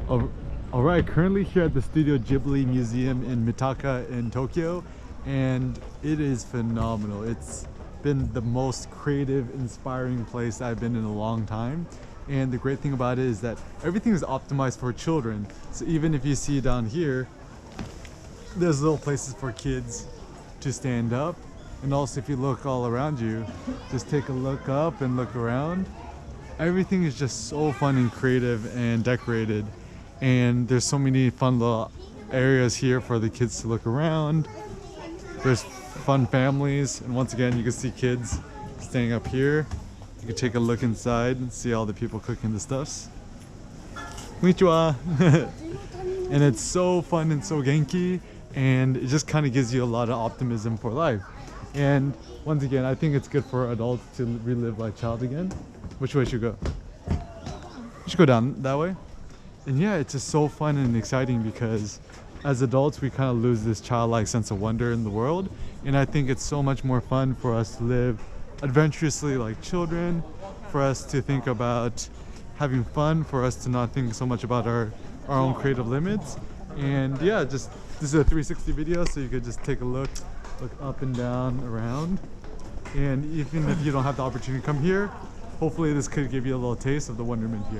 Alright, currently here at the Studio Ghibli Museum in Mitaka in Tokyo, and it is phenomenal. It's been the most creative, inspiring place I've been in a long time. And the great thing about it is that everything is optimized for children. So even if you see down here, there's little places for kids to stand up. And also if you look all around you, just take a look up and look around. Everything is just so fun and creative and decorated. And there's so many fun little areas here for the kids to look around. There's fun families, and once again you can see kids staying up here. You can take a look inside and see all the people cooking the stuffs. Konnichiwa! And it's so fun and so genki, and it just kind of gives you a lot of optimism for life. And once again, I think it's good for adults to relive like child again. Which way should we go? We should go down that way. And yeah, it's just so fun and exciting because as adults we kind of lose this childlike sense of wonder in the world, and I think it's so much more fun for us to live adventurously like children, for us to think about having fun, for us to not think so much about our own creative limits. And yeah, just this is a 360 video, so you could just take a look up and down around. And even if you don't have the opportunity to come here, hopefully this could give you a little taste of the wonderment here.